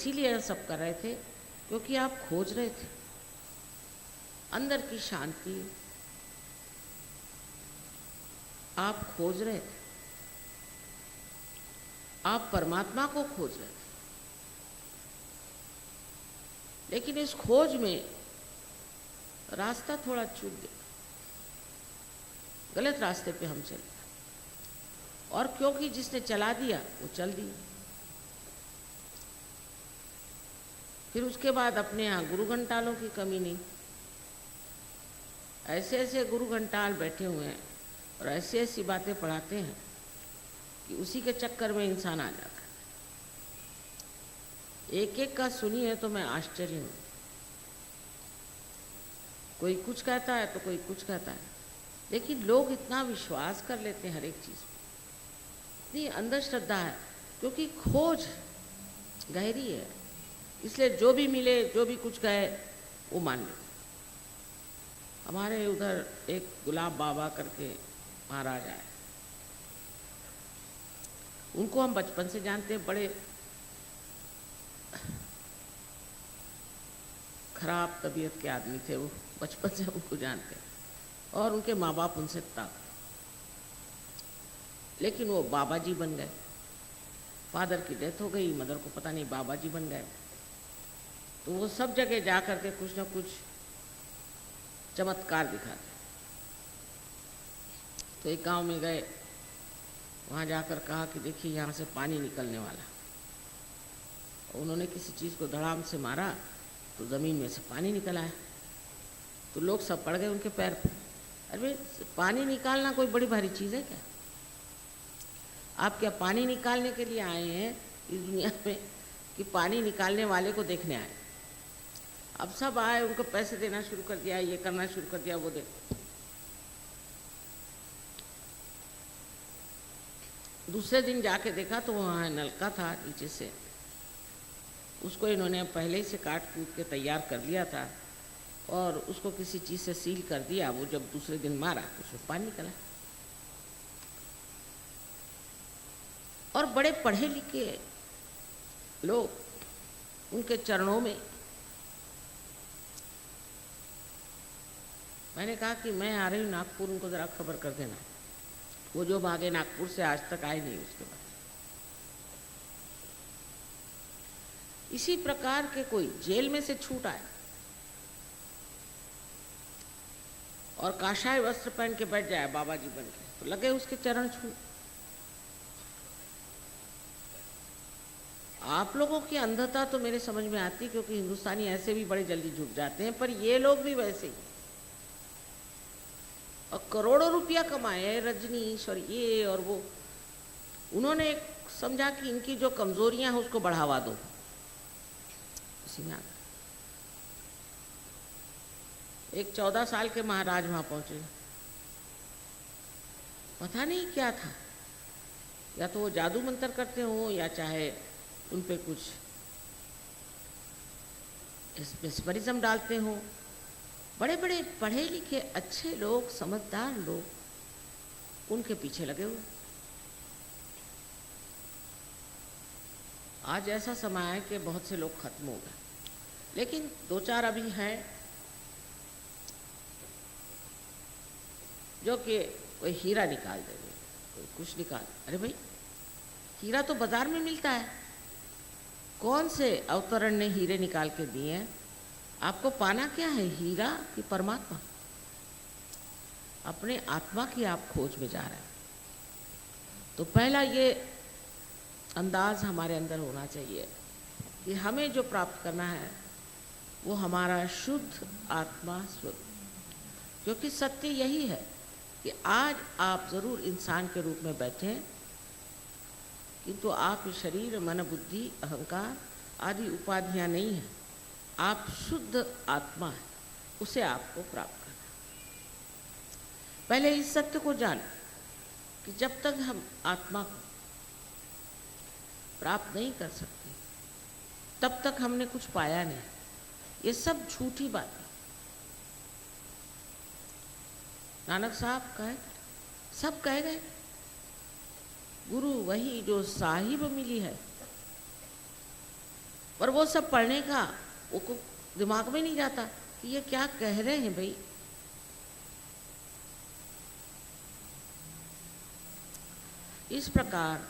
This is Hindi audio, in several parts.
इसीलिए सब कर रहे थे क्योंकि आप खोज रहे थे अंदर की शांति, आप खोज रहे थे, आप परमात्मा को खोज रहे थे। लेकिन इस खोज में रास्ता थोड़ा चूक गया, गलत रास्ते पे हम चले और क्योंकि जिसने चला दिया वो चल दिया। फिर उसके बाद अपने यहाँ गुरु घंटालों की कमी नहीं, ऐसे ऐसे गुरु घंटाल बैठे हुए हैं और ऐसी ऐसी बातें पढ़ाते हैं कि उसी के चक्कर में इंसान आ जाता है। एक एक का सुनिए तो मैं आश्चर्य हूँ। कोई कुछ कहता है तो कोई कुछ कहता है, लेकिन लोग इतना विश्वास कर लेते हैं हर एक चीज़ में, इतनी अंधश्रद्धा है क्योंकि खोज गहरी है। इसलिए जो भी मिले, जो भी कुछ कहे वो मान ले। हमारे उधर एक गुलाब बाबा करके महाराज आए, उनको हम बचपन से जानते हैं, बड़े खराब तबीयत के आदमी थे वो, बचपन से उनको जानते हैं और उनके माँ बाप उनसे ताक, लेकिन वो बाबा जी बन गए। फादर की डेथ हो गई, मदर को पता नहीं, बाबा जी बन गए। तो वो सब जगह जा कर के कुछ ना कुछ चमत्कार दिखाते। तो एक गांव में गए, वहाँ जाकर कहा कि देखिए यहाँ से पानी निकलने वाला। उन्होंने किसी चीज़ को धड़ाम से मारा तो ज़मीन में से पानी निकल आया। तो लोग सब पड़ गए उनके पैर पर। अरे पानी निकालना कोई बड़ी भारी चीज़ है क्या? आप क्या पानी निकालने के लिए आए हैं इस दुनिया में कि पानी निकालने वाले को देखने आए? अब सब आए, उनको पैसे देना शुरू कर दिया, ये करना शुरू कर दिया, वो देखो। दूसरे दिन जाके देखा तो वहाँ नलका था नीचे से, उसको इन्होंने पहले ही से काट कूट के तैयार कर लिया था और उसको किसी चीज़ से सील कर दिया। वो जब दूसरे दिन मारा तो उसमें पानी निकला। और बड़े पढ़े लिखे लोग उनके चरणों में। मैंने कहा कि मैं आ रही हूँ नागपुर, उनको ज़रा खबर कर देना। वो जो भागे नागपुर से आज तक आए नहीं उसके बाद। इसी प्रकार के कोई जेल में से छूट आए और काशाय वस्त्र पहन के बैठ जाए बाबा जी बन के, तो लगे उसके चरण छू। आप लोगों की अंधता तो मेरे समझ में आती, क्योंकि हिंदुस्तानी ऐसे भी बड़े जल्दी झुक जाते हैं, पर ये लोग भी वैसे ही। और करोड़ों रुपया कमाए रजनीश और ये और वो। उन्होंने एक समझा कि इनकी जो कमजोरियां हैं उसको बढ़ावा दो, इसी में एक 14 साल के महाराज वहां पहुंचे। पता नहीं क्या था, या तो वो जादू मंत्र करते हो या चाहे उन पे कुछ स्पिरिचुअलिज्म डालते हो। बड़े बड़े पढ़े लिखे अच्छे लोग, समझदार लोग उनके पीछे लगे हुए। आज ऐसा समय है कि बहुत से लोग खत्म हो गए, लेकिन 2-4 अभी हैं जो कि कोई हीरा निकाल देंगे, कोई कुछ निकाल। अरे भाई, हीरा तो बाजार में मिलता है। कौन से अवतरण ने हीरे निकाल के दिए हैं? आपको पाना क्या है, हीरा कि परमात्मा? अपने आत्मा की आप खोज में जा रहे हैं। तो पहला ये अंदाज हमारे अंदर होना चाहिए कि हमें जो प्राप्त करना है वो हमारा शुद्ध आत्मा स्वरूप। क्योंकि सत्य यही है कि आज आप ज़रूर इंसान के रूप में बैठे, किंतु आप शरीर, मन, बुद्धि, अहंकार आदि उपाधियां नहीं हैं। आप शुद्ध आत्मा है, उसे आपको प्राप्त करना। पहले इस सत्य को जान कि जब तक हम आत्मा को प्राप्त नहीं कर सकते तब तक हमने कुछ पाया नहीं। ये सब झूठी बातें। नानक साहब कहे, सब कह गए, गुरु वही जो साहिब मिली है। पर वो सब पढ़ने का वो को दिमाग में नहीं जाता कि ये क्या कह रहे हैं भाई। इस प्रकार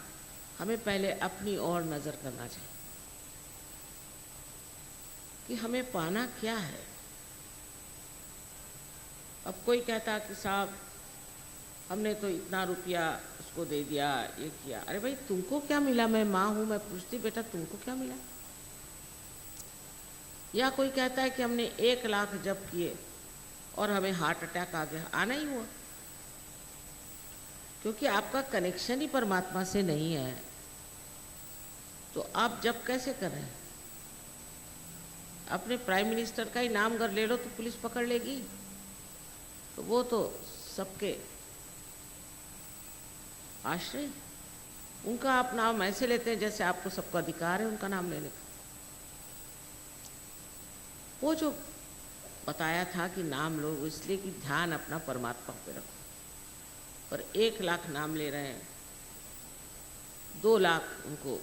हमें पहले अपनी ओर नज़र करना चाहिए कि हमें पाना क्या है। अब कोई कहता कि साहब हमने तो इतना रुपया उसको दे दिया, ये किया। अरे भाई तुमको क्या मिला? मैं माँ हूँ, मैं पूछती बेटा तुमको क्या मिला? या कोई कहता है कि हमने 1 लाख जब किए और हमें हार्ट अटैक आ गया। आना ही हुआ, क्योंकि आपका कनेक्शन ही परमात्मा से नहीं है। तो आप जब कैसे कर रहे हैं? अपने प्राइम मिनिस्टर का ही नाम अगर ले लो तो पुलिस पकड़ लेगी। तो वो तो सबके आश्रय, उनका आप नाम ऐसे लेते हैं जैसे आपको सबको अधिकार है उनका नाम लेने का। वो जो बताया था कि नाम लो, इसलिए कि ध्यान अपना परमात्मा पे रखो। पर 1 लाख नाम ले रहे हैं, 2 लाख उनको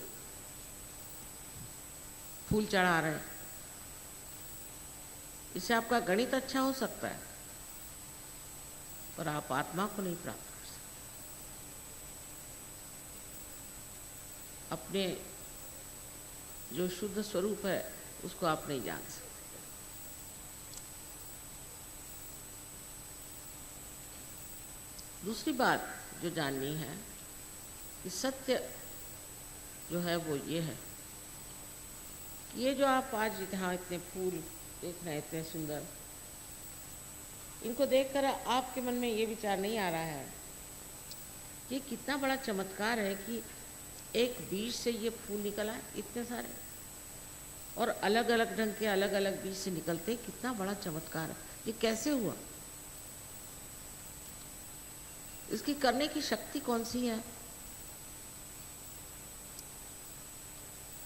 फूल चढ़ा रहे हैं। इससे आपका गणित अच्छा हो सकता है, पर आप आत्मा को नहीं प्राप्त कर सकते। अपने जो शुद्ध स्वरूप है उसको आप नहीं जान सकते। दूसरी बात जो जाननी है कि सत्य जो है वो ये है कि ये जो आप आज यहाँ इतने फूल देख रहे हैं, इतने सुंदर, इनको देखकर आपके मन में ये विचार नहीं आ रहा है कि कितना बड़ा चमत्कार है कि एक बीज से ये फूल निकला है इतने सारे, और अलग अलग ढंग के अलग अलग बीज से निकलते, कितना बड़ा चमत्कार है। ये कैसे हुआ? इसकी करने की शक्ति कौन सी है?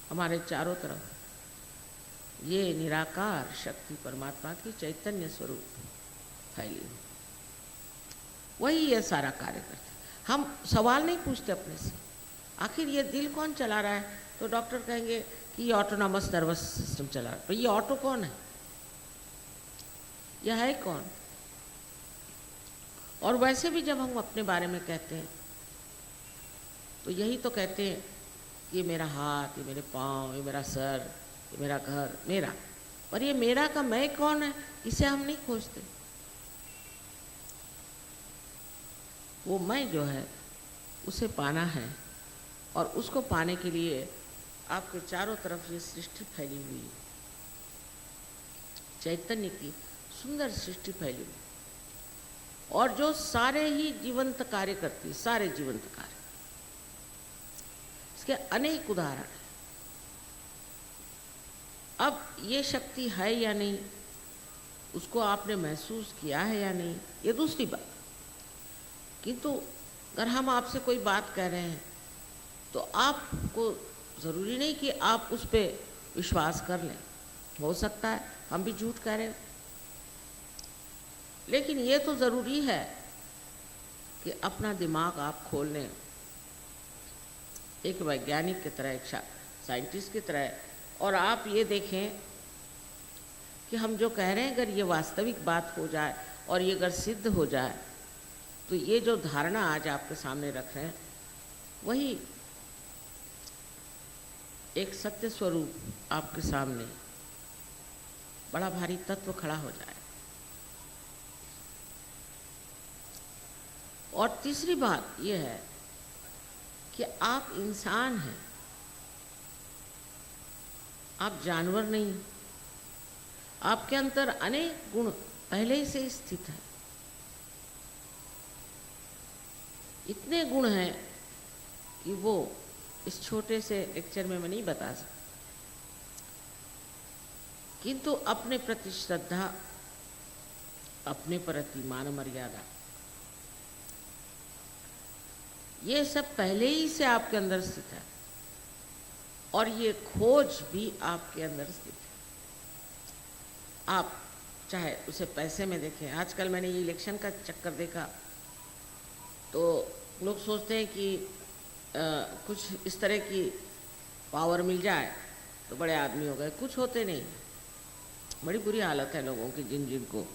हमारे चारों तरफ ये निराकार शक्ति परमात्मा की चैतन्य स्वरूप फैली, वही ये सारा कार्य करते। हम सवाल नहीं पूछते अपने से, आखिर ये दिल कौन चला रहा है? तो डॉक्टर कहेंगे कि ये ऑटोनॉमस नर्वस सिस्टम चला रहा है। तो ये ऑटो कौन है? यह है कौन? और वैसे भी जब हम अपने बारे में कहते हैं तो यही तो कहते हैं, ये मेरा हाथ, ये मेरे पाँव, ये मेरा सर, ये मेरा घर, मेरा। और ये मेरा का मैं कौन है, इसे हम नहीं खोजते। वो मैं जो है उसे पाना है, और उसको पाने के लिए आपके चारों तरफ ये सृष्टि फैली हुई है, चैतन्य की सुंदर सृष्टि फैली हुई, और जो सारे ही जीवंत कार्य करती है, सारे जीवंत कार्य। इसके अनेक उदाहरण हैं। अब ये शक्ति है या नहीं, उसको आपने महसूस किया है या नहीं, ये दूसरी बात। किंतु अगर हम आपसे कोई बात कह रहे हैं तो आपको ज़रूरी नहीं कि आप उस पर विश्वास कर लें। हो सकता है हम भी झूठ कह रहे हैं, लेकिन ये तो ज़रूरी है कि अपना दिमाग आप खोल लें, एक वैज्ञानिक की तरह, एक साइंटिस्ट की तरह, और आप ये देखें कि हम जो कह रहे हैं अगर ये वास्तविक बात हो जाए और ये अगर सिद्ध हो जाए तो ये जो धारणा आज आपके सामने रख रहे हैं वही एक सत्य स्वरूप आपके सामने बड़ा भारी तत्व खड़ा हो जाए। और तीसरी बात यह है कि आप इंसान हैं, आप जानवर नहीं। आपके अंदर अनेक गुण पहले ही से स्थित हैं। इतने गुण हैं कि वो इस छोटे से लेक्चर में मैं नहीं बता सकता, किंतु अपने प्रति श्रद्धा, अपने प्रति मान मर्यादा, ये सब पहले ही से आपके अंदर स्थित है, और ये खोज भी आपके अंदर स्थित है। आप चाहे उसे पैसे में देखें। आजकल मैंने ये इलेक्शन का चक्कर देखा तो लोग सोचते हैं कि कुछ इस तरह की पावर मिल जाए तो बड़े आदमी हो गए, कुछ होते नहीं। बड़ी बुरी हालत है लोगों की जिन जिनको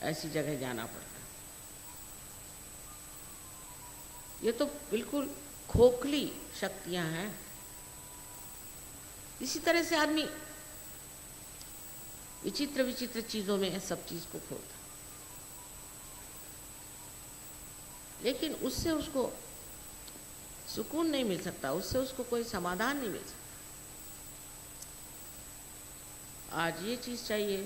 ऐसी जगह जाना पड़ता है। ये तो बिल्कुल खोखली शक्तियां हैं। इसी तरह से आदमी विचित्र विचित्र चीजों में सब चीज को खोता, लेकिन उससे उसको सुकून नहीं मिल सकता, उससे उसको कोई समाधान नहीं मिल सकता। आज ये चीज़ चाहिए,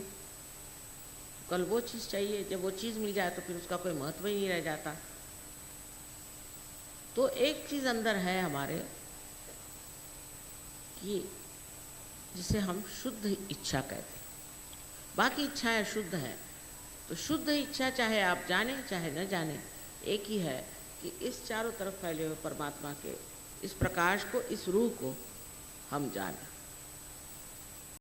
कल वो चीज़ चाहिए, जब वो चीज़ मिल जाए तो फिर उसका कोई महत्व ही नहीं रह जाता। तो एक चीज़ अंदर है हमारे कि जिसे हम शुद्ध इच्छा कहते हैं। बाकी इच्छाएं शुद्ध हैं, तो शुद्ध इच्छा चाहे आप जाने चाहे न जाने एक ही है कि इस चारों तरफ फैले हुए परमात्मा के इस प्रकाश को, इस रूह को हम जानें।